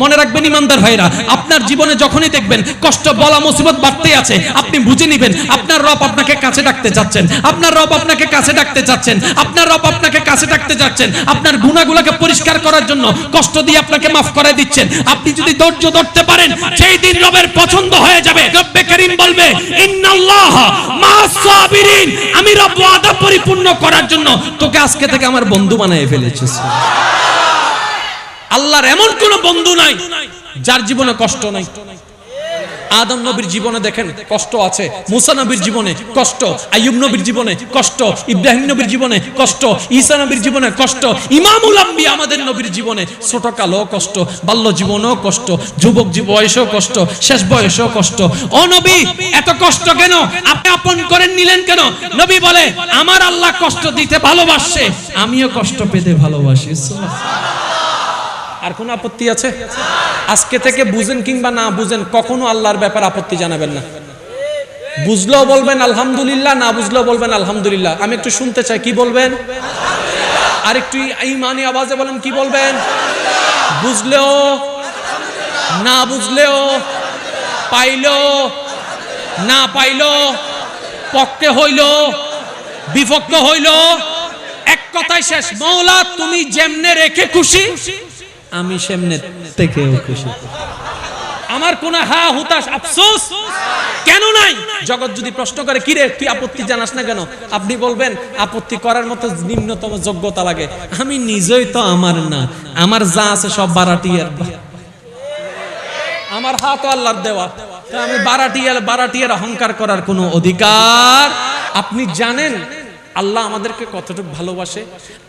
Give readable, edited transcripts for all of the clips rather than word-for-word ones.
মনে রাখবেন ইমানদার ভাইরা, আপনার জীবনে যখনই দেখবেন কষ্ট বলা মুসিবত বাড়তেই আছে, আপনি বুঝে নেবেন আপনার রব আপনাকে কাছে ডাকতে যাচ্ছেন, আপনার রব আপনাকে কাছে ডাকতে যাচ্ছেন, আপনার রব আপনাকে কাছে ডাকতে যাচ্ছেন, আপনার গুনাহগুলোকে পরিষ্কার করার জন্য কষ্ট দিয়ে আপনাকে মাফ করে দিচ্ছেন। আপনি যদি ধৈর্য ধরতে পারেন, সেই দিন রবের পছন্দ হয়ে যাবে। রব্বে করিম বলবে ইন্নাল্লাহ মা'আস সাবিরিন, আমি রব ওয়াদা পরিপূর্ণ করার জন্য তোকে আজকে থেকে আমার বন্ধু বানিয়ে ফেলেছি। আল্লাহর এমন কোন বন্ধু নাই যার জীবনে কষ্ট নাই। আদম নবীর জীবনে দেখেন কষ্ট আছে, মুসা নবীর জীবনে কষ্ট, আইয়ুব নবীর জীবনে কষ্ট, ইব্রাহিম নবীর জীবনে কষ্ট, ঈসা নবীর জীবনে কষ্ট, ইমামুল আম্বিয়া আমাদের নবীর জীবনে ছোটকালও কষ্ট, বাল্য জীবনেও কষ্ট, যুবক বয়সেও কষ্ট, শেষ বয়সেও কষ্ট। ও নবী, এত কষ্ট কেন? আপনি আপন করে নিলেন কেন? নবী বলে আমার আল্লাহ কষ্ট দিতে ভালোবাসে, আমিও কষ্ট পেতে ভালোবাসি। আর কোন আপত্তি আছে? আজকে থেকে বুঝেন কিংবা না বুঝেন, কখনো আল্লাহর ব্যাপারে আপত্তি জানাবেন না। বুঝলেও বলবেন আলহামদুলিল্লাহ, না বুঝলেও বলবেন আলহামদুলিল্লাহ। আমি একটু শুনতে চাই, কি বলবেন? আর একটু ঈমানি আওয়াজে বলেন, কি বলবেন? বুঝলেও, না বুঝলেও, পাইলো না পাইলো, পক্ষে হইল বিপক্ষে হইল, এক কথাই শেষ। মওলা তুমি যেমনে রেখে খুশি, আমি সেমনে থেকেও খুশি। আমার কোন হা হুতাশ আফসোস কেন নাই? জগৎ যদি প্রশ্ন করে কি রে তুই আপত্তি জানাস না কেন, আপনি বলবেন আপত্তি করার মতো নিম্নতম যোগ্যতা লাগে। আমি নিজেই তো আমার না, আমার যা আছে সব বারাটিয়ার, আমার হাত আল্লাহর দেওয়া, আমি বারাটিয়ার অহংকার করার কোনো অধিকার। আপনি জানেন আল্লাহ আমাদেরকে কতটুকু ভালোবাসে?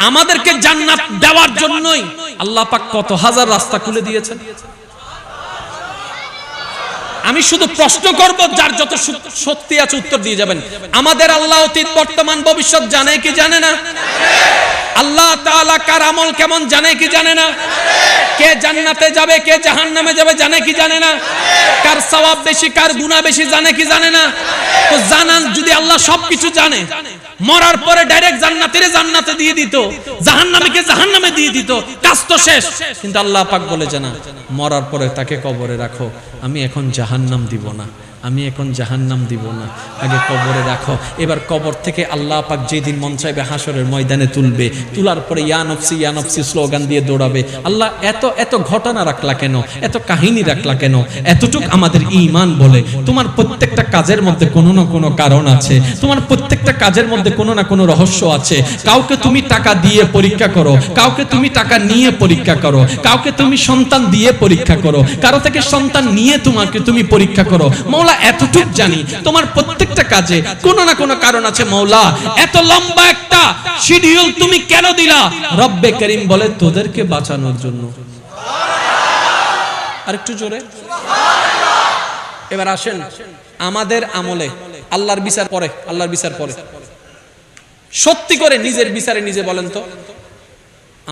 আমাদেরকে জান্নাত দেওয়ার জন্যই আল্লাহ পাক কত হাজার রাস্তা খুলে দিয়েছেন। আমি শুধু প্রশ্ন করব, যার যত শক্তি আছে উত্তর দিয়ে যাবেন। আমাদের আল্লাহ অতীত বর্তমান ভবিষ্যৎ জানে কি জানে না? আল্লাহ তাআলা কার আমল কেমন জানে কি জানে না? কে জান্নাতে যাবে কে জাহান্নামে যাবে জানে কি জানে না? কার সওয়াব বেশি কার গুনাহ বেশি জানে কি জানে না? তো জানান, যদি আল্লাহ সবকিছু জানে, মরার পরে ডাইরেক্ট জান্নাতে দিয়ে দিত, জাহান্নামীকে জাহান্নামে দিয়ে দিত, কাজ তো শেষ। কিন্তু আল্লাহ পাক বলে জানা, মরার পরে তাকে কবরে রাখো, আমি এখন জাহান্নাম দিব না, আমি এখন জাহান্নাম দিব না, আগে কবরে রাখো। এবার কবর থেকে আল্লাহ পাক যেদিন মন চাইবে হাসরের ময়দানে তুলবে, তোলার পরে ইয়া নফসি স্লোগান দিয়ে দৌড়াবে। আল্লাহ এত এত ঘটনা রাখলা কেন, এত কাহিনী রাখলা কেন? এতটুক আমাদের ঈমান বলে তোমার প্রত্যেকটা কাজের মধ্যে কোনো না কোনো কারণ আছে, তোমার প্রত্যেকটা কাজের মধ্যে কোনো না কোনো রহস্য আছে। কাউকে তুমি টাকা দিয়ে পরীক্ষা করো, কাউকে তুমি টাকা নিয়ে পরীক্ষা করো, কাউকে তুমি সন্তান দিয়ে পরীক্ষা করো, কারো থেকে সন্তান নিয়ে তুমি পরীক্ষা করো। মওলা এতটুক জানি তোমার প্রত্যেকটা কাজে কোনো না কোনো কারণ আছে। মওলা এত লম্বা একটা শিডিউল তুমি কেন দিলা? রব্বে করিম বলে তোদেরকে বাঁচানোর জন্য। আরেকটু জোরে এবার আসেন, আমাদের আমলে আল্লাহর বিচার পরে, আল্লাহর বিচার পরে। সত্যি করে নিজের বিচারে নিজে বলেন তো,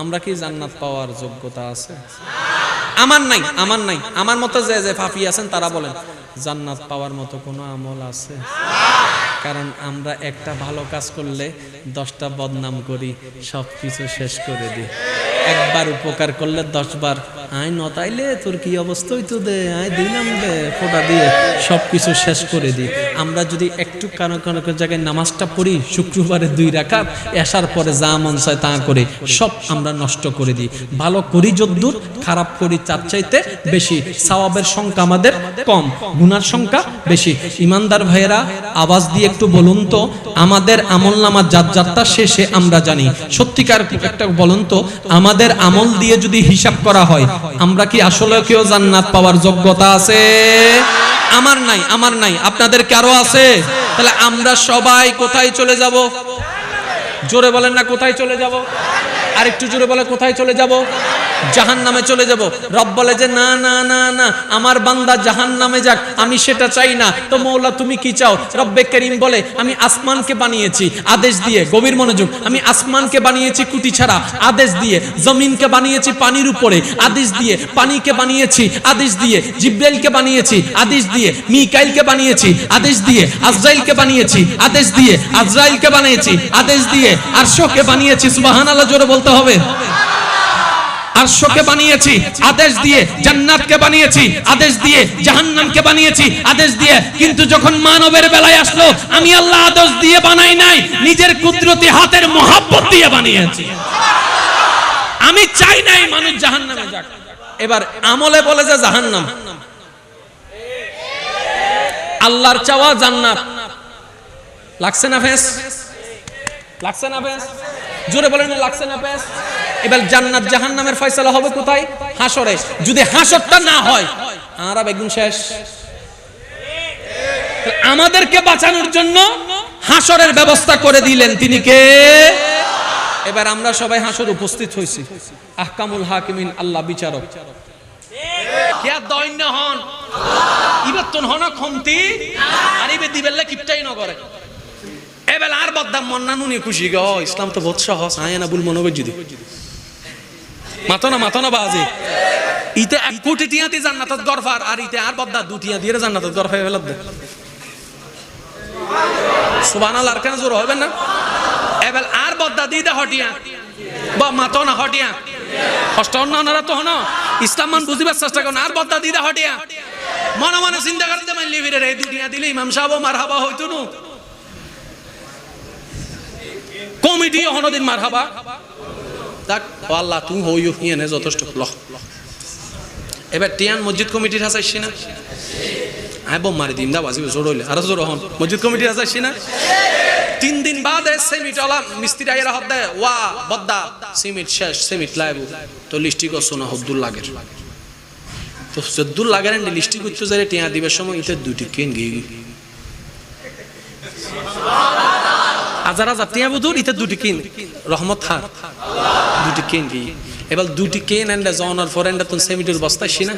আমরা কি জান্নাত পাওয়ার যোগ্যতা আছে? আমার নাই, আমার নাই। আমার মতো যে ফাফি আছেন তারা বলেন জান্নাত পাওয়ার মতো কোনো আমল আছে? কারণ আমরা একটা ভালো কাজ করলে 10টা বদনাম করি, সবকিছু শেষ করে দিই। একবার উপকার করলে 10 বার আই নতাইলে তোর কি অবস্থা হইতো দে, আই দিলাম দে ফোঁটা দিয়ে, সবকিছু শেষ করে দিই। আমরা যদি একটু কারো জায়গায় নামাজটা পড়ি, শুক্রবারে 2 রাকাত, এশার পরে যা মন চায় তা করে, সব আমরা নষ্ট করে দিই। ভালো করি যদ্দূর, খারাপ করি তার চাইতে বেশি। সওয়াবের সংখ্যা আমাদের কম, গুনার সংখ্যা বেশি। ইমানদার ভাইয়েরা আওয়াজ দিয়ে একটু বলুন তো, আমাদের আমলনামার যাত্রা শেষে আমরা জানি, সত্যিকার একটা বলুন তো, আমাদের আমল দিয়ে যদি হিসাব করা হয়, আমরা কি আসলে কেউ জান্নাত পাওয়ার যোগ্যতা আছে? আমার নাই, আমার নাই। আপনাদের কারো আছে? তাহলে আমরা সবাই কোথায় চলে যাব? জোরে বলেন না, কোথায় চলে যাব? আর একটু জোরে বলে, কোথায় চলে যাব? জাহান্নামে চলে যাব। রব বলে যে না না না না, আমার বান্দা জাহান্নামে যাক, আমি সেটা চাই না। তো মওলা তুমি কি চাও? রব্বে করিম বলে আমি আসমানকে বানিয়েছি আদেশ দিয়ে, গভীর মনোযোগ, আমি আসমানকে বানিয়েছি কুটি ছাড়া আদেশ দিয়ে, জমিনকে বানিয়েছি পানির উপরে আদেশ দিয়ে, পানিকে বানিয়েছি আদেশ দিয়ে, জিব্রাইলকে বানিয়েছি আদেশ দিয়ে, মিকাইলকে বানিয়েছি আদেশ দিয়ে, আজরাইলকে বানিয়েছি আদেশ দিয়ে, আজরাইলকে বানিয়েছি আদেশ দিয়ে, আরশকে বানিয়েছি। সুবহানাল্লাহ জোরে বলতে হবে। আরশকে বানিয়েছি আদেশ দিয়ে, জান্নাতকে বানিয়েছি আদেশ দিয়ে, জাহান্নামকে বানিয়েছি আদেশ দিয়ে, কিন্তু যখন মানবের বেলায় আসলো আমি আল্লাহ আদেশ দিয়ে বানাই নাই, নিজের কুদরতি হাতের মহব্বত দিয়ে বানিয়েছি। আমি চাই নাই মানুষ জাহান্নামে যাক। এবার আমলে বলে যে জাহান্নাম, আল্লাহর চাওয়া জান্নাত। লাগছে না ফেস? লাগছে না ফেস? জোরে বলেন লাগছে না ফেস? এবার জান্নাত জাহান্নামের ফয়সালা হবে কোথায়? হাসরে। যদি হাসরটা না হয় আর বেগুন শেষ। আমাদেরকে বাঁচানোর জন্য হাসরের ব্যবস্থা করে দিলেন তিনি কে? এবার আমরা সবাই হাসর উপস্থিত হইছি। আহকামুল হাকিমিন, আল্লাহ বিচারক। কে দৈন্য হন ইবার তোন হন খমতি আর ইবে দিবেলে কিপটাই ন করে। এবার আর বদ্দাম মন্না নুনি খুশি গো, ইসলাম তো বহুত সহজ। আয়না বুল মনোবল যদি মাতো না বাজে ইতে 1 কোটি টিয়া দিয়ে জান্নাতত গরফার, আর ইতে আর বদ্দা 2 টিয়া দিয়ে জান্নাতত গরফাই ফেলাব দে। সুবহানাল্লাহ, আর কেন জোর হবে না? এবার আর বদ্দা দিয়ে দে হটিয়া বা মাতো না হটিয়া কষ্ট অন্যরা তো হন ইসলাম মান বুঝিবার চেষ্টা করুন। আর বদ্দা দিয়ে দে হটিয়া মনে মনে চিন্তা করতে মানলি ফিরে রে দুনিয়া দিলে ইমাম সাহেব মারহাবা হইতো না, কমিটি হনদিন মারহাবা তাক আল্লাহ তুমি হইও হিয়ানে যথেষ্ট লহ। এবার টিয়ান মসজিদ কমিটির হাসাইছি না, আই বম মারি দিম দা বাজিবে জোর হইলে আর জোর হন মসজিদ কমিটির হাসাইছি না। 3 দিন বাদে সিমেন্ট ওলা মিস্ত্রি আইরা হদ দে ওয়া বদ্দা সিমেন্ট শেষ, সিমেন্ট লাইবো তো লিস্টি করছ না হদ্দুল লাগের তো সদ্দুল লাগের লিস্টি করতে যারে টিয়া দিবার সময় ইতে 2টি কেন গিয়ে হাজার হাজার টিয়া বুধুর ইতে 2টি কেন রহমত হার 2টি কেন গিয়ে। এবার 2টি কেন এন্ড জনার ফর এন্ড তো সিমেন্টের বস্তা শিনা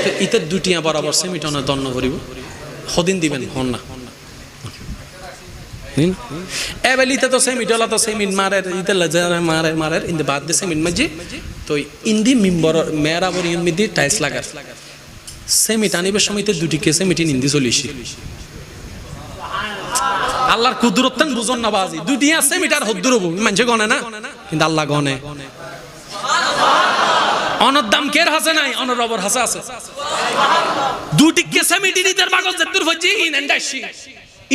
তো ইতে 2টিয়া বরাবর সিমেন্ট অন দন্ন করিব হদিন দিবেন হন না। এবেলিতে তো সিমেন্ট ওলা তো সিমেন্ট মারে ইতে লাজারে মারে ইন দি বাদ দে সিমেন্ট মাঝে তো ইন্দি মিম্বর মেরাবর ইমিদি টাইলস লাগার সিমেন্ট আনিবার সময় তো 2টি কে সিমেন্ট ইন্দি চলিছি। আল্লাহর কুদরতন বুঝন না বাজি 2টি সিমেন্ট আর হদ্দুর হবো মানছে গনে না, কিন্তু আল্লাহ গনে। অনর দাম কের হাসে নাই, অনর রবর হাসে আছে। 2টি কে সিমেন্ট ইদের বাগল জেদুর ফজি ইন এন্ডাইছি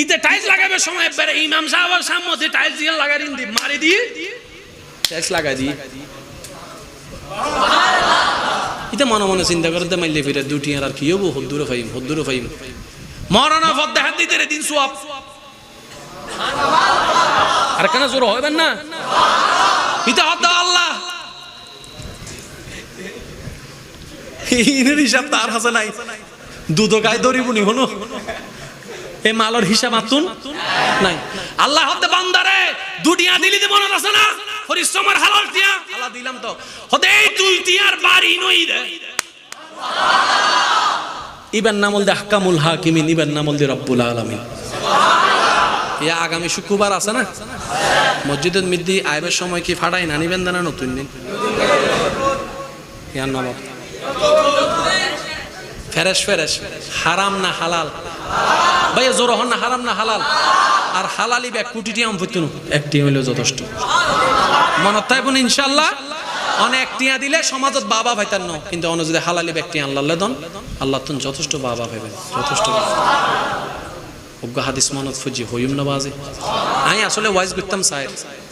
ইতে টাইলস লাগাবে সময় একবারে ইমাম সাহেবের সামনে টাইলস দিয়ে লাগাই দিন মারি দিয়ে টাইলস লাগাই দি ইতে মনে মনে চিন্তা করতে মাইলে ফিরে 2টি আর কি হবো হদ্দুর ফাইম মরানা ফদ্দে হাত দিতে রে দিন সোয়াব আর কেন জোর হইবেন না ইতে হদ আল্লাহ ইনের হিসাব তার হাসে নাই দুধ গায়ে দরিবুনি হলো এই মালর হিসাব আতুন নাই। আল্লাহ হতে বান্দারে 2টিয়া দিলি দে মনে আছে না পরিশ্রমের হালাল টিয়া আল্লাহ দিলাম তো হতে এই 2টিয়ার বাড়ি নই দে ইবান নামল দে আহকামুল হাকিমিন, ইবান নামল দে রব্বুল আলামিন। ইয়া আগামী শুক্রবার আছে না মসজিদের মধ্যে আইবার সময় কি ফাড়াই না নিবেন না নতুন দিন ইয়া নবাব ফেরেশ হারাম না হালাল ভাইয়া জোর হন না, হারাম না হালাল আর হালালি 1 কোটি আম পড়তো না, 1টি হইলো যথেষ্ট। মনত থাকবেন ইনশাআল্লাহ অনেক টিয়া দিলে সমাজত বাবা ভাইতান ন, কিন্তু অন্য যদি হালালি 1টি আল্লাহ দন আল্লাহ তুন যথেষ্ট বাবা ভাইবেন যথেষ্ট। অজ্ঞ হাদিস মনত ফুজি হইম না বাজে আমি আসলে ওয়াইজ করতাম চাই,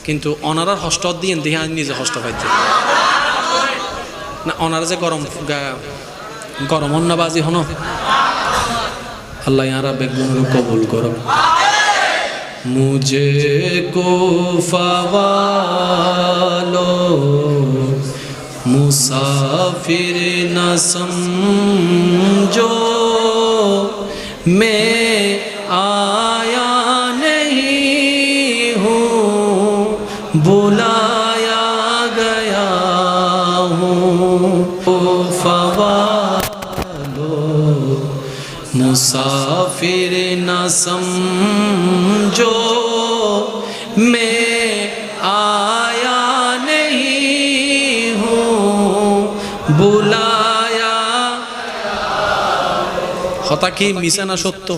কিন্তু অনারার হস্ত দিয়ে দেখে আমি নিজে হস্ত পাইতে না। অনারা যে গরম অন্নবাজি হন আল্লাহ ইয়ারা বেগুন কবুল করো। মুঝে কো ফাওয়ালো মুসাফির না সমঝো मैं आया नहीं हूँ बुलाया गया हूँ ओ फवालो मुसाफिर न समझो मैं आया नहीं हूँ बुलाया। কথা কি মিছা না সত্য?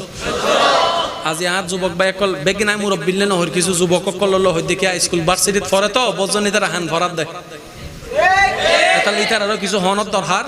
আজি আর যুবক ভাই কল বেগিনাই মুরব্বিলে নহর কিছু যুবক কল হল হই দেখি স্কুল ভার্সিটিত পড়ে তো বজনি তারা হান ভরাত দেয় তাহলে ইতার আরো কিছু হওয়ার দরকার।